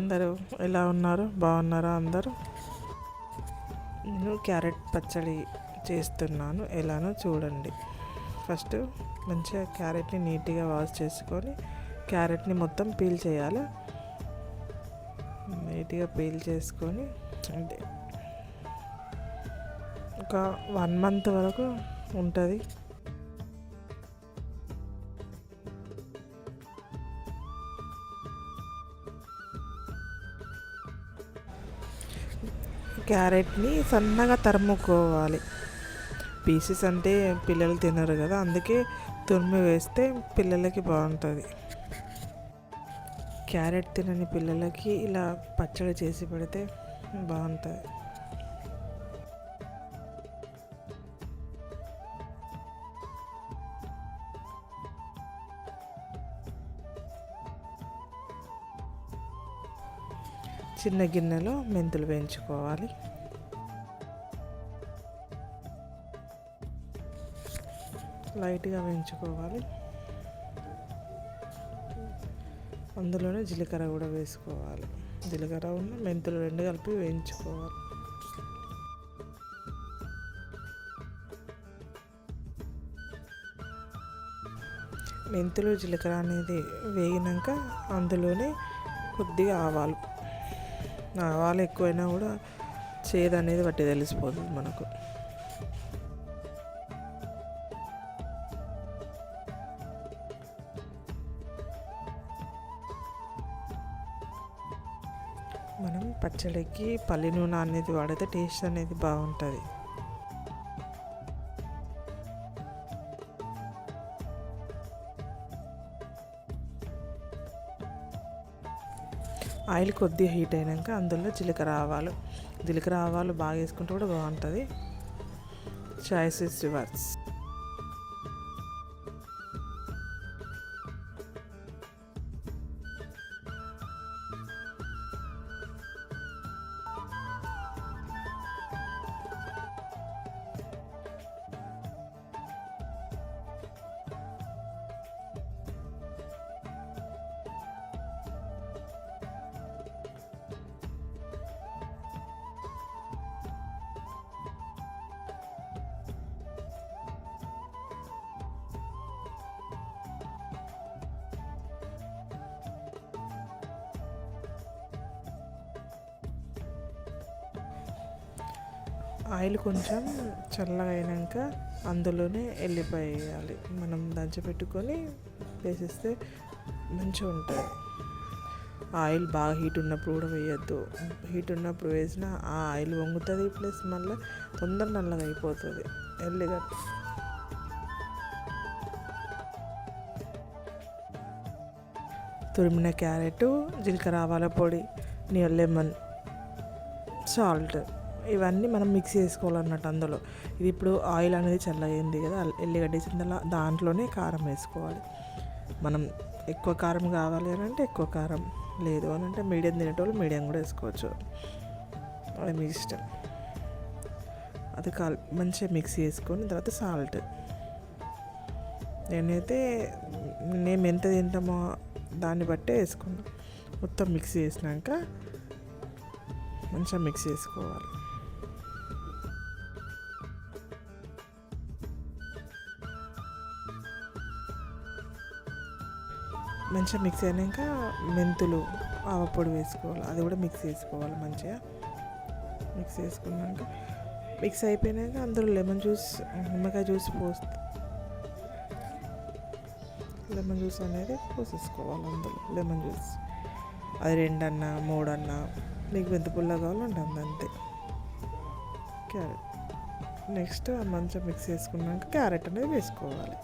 అందరూ ఎలా ఉన్నారు? బాగున్నారా అందరూ? నేను క్యారెట్ పచ్చడి చేస్తున్నాను, ఎలానో చూడండి. ఫస్ట్ మంచిగా క్యారెట్ని నీట్గా వాష్ చేసుకొని క్యారెట్ని మొత్తం పీల్ చేయాలి. నీట్గా పీల్ చేసుకొని అంటే ఒక 1 month వరకు ఉంటుంది. క్యారెట్ని సన్నగా తరుముకోవాలి. పీసెస్ అంటే పిల్లలు తినరు కదా, అందుకే తురిమి వేస్తే పిల్లలకి బాగుంటుంది. క్యారెట్ తినని పిల్లలకి ఇలా పచ్చడి చేసి పెడితే బాగుంటుంది. చిన్న గిన్నెలో మెంతులు వేయించుకోవాలి. లైట్గా వేయించుకోవాలి. అందులోనే జీలకర్ర కూడా వేసుకోవాలి. జీలకర్ర ఉన్న మెంతులు 2 కలిపి వేయించుకోవాలి. మెంతులు జీలకర్ర అనేది వేగినాక అందులోనే కొద్దిగా ఆవాలు ఎక్కువైనా కూడా చేదు అనేది బట్టి తెలిసిపోతుంది మనకు. మనం పచ్చడికి పల్లి నూనె అనేది వాడితే టేస్ట్ అనేది బాగుంటుంది. ఆయిల్ కొద్దిగా హీట్ అయినాక అందులో జీలకర్ర ఆవాలు బాగా వేసుకుంటే కూడా బాగుంటుంది. Choice is yours. ఆయిల్ కొంచెం చల్లగా అయినాక అందులోనే ఎల్లిపాయ వేయాలి. మనం దంచిపెట్టుకొని వేసేస్తే మంచిగా ఉంటుంది. ఆయిల్ బాగా హీట్ ఉన్నప్పుడు కూడా వేయద్దు. హీట్ ఉన్నప్పుడు వేసినా ఆ ఆయిల్ వంగుతుంది, ప్లస్ మళ్ళీ తొందర నల్లగా అయిపోతుంది. ఎల్లిగడ్డ తురిమిన క్యారెట్, జీలకర్ర ఆవాల పొడి, లెమన్, సాల్ట్ ఇవన్నీ మనం మిక్స్ చేసుకోవాలన్నట్టు. అందులో ఇది ఇప్పుడు ఆయిల్ అనేది చల్లగైంది కదా, ఎల్లిగడ్డ వేసిన దాంట్లోనే కారం వేసుకోవాలి. మనం ఎక్కువ కారం కావాలి అని అంటే ఎక్కువ కారం, లేదు అని అంటే మీడియం తినేటోళ్ళు మీడియం కూడా వేసుకోవచ్చు, అది మీ ఇష్టం. అది మంచిగా మిక్స్ చేసుకొని తర్వాత సాల్ట్, మేము ఎంత తింటామో దాన్ని బట్టే వేసుకున్నాం. మొత్తం మిక్స్ చేసినాక మంచిగా మిక్స్ చేసుకోవాలి. మంచిగా మిక్స్ అయినాక మెంతులు, ఆవపొడి వేసుకోవాలి. అది కూడా మిక్స్ చేసుకోవాలి. మంచిగా మిక్స్ చేసుకున్నాక మిక్స్ అయిపోయినాక అందులో నిమ్మకాయ జ్యూస్ లెమన్ జ్యూస్ అనేది పోసేసుకోవాలి. అందులో లెమన్ జ్యూస్ అది 2 అన్నా 3 అన్నా మీకు ఎంత పుల్ల కావాలంటే అంతే. క్యారెట్ నెక్స్ట్ మంచిగా మిక్స్ చేసుకున్నాక క్యారెట్ అనేది వేసుకోవాలి.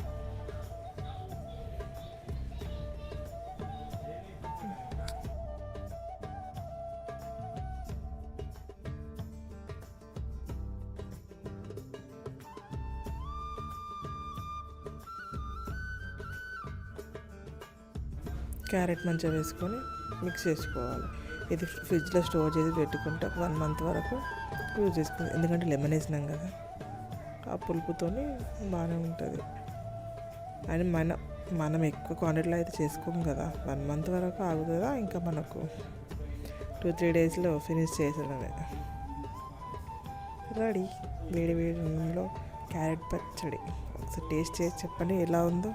క్యారెట్ మంచిగా వేసుకొని మిక్స్ చేసుకోవాలి. ఇది ఫ్రిడ్జ్లో స్టోర్ చేసి పెట్టుకుంటే 1 month వరకు యూజ్ చేసుకుంటాం. ఎందుకంటే లెమన్ వేసినాం కదా, ఆ పులుపుతోని బాగానే ఉంటుంది. అని మనం ఎక్కువ క్వాంటిటీలో అయితే చేసుకోము కదా, 1 month వరకు ఆగుతుందా ఇంకా మనకు 2-3 డేస్లో ఫినిష్ చేసడమే. రెడీ. వేడి వేడి నూనెలో క్యారెట్ పచ్చడి ఒకసారి టేస్ట్ చేసి చెప్పండి ఎలా ఉందో.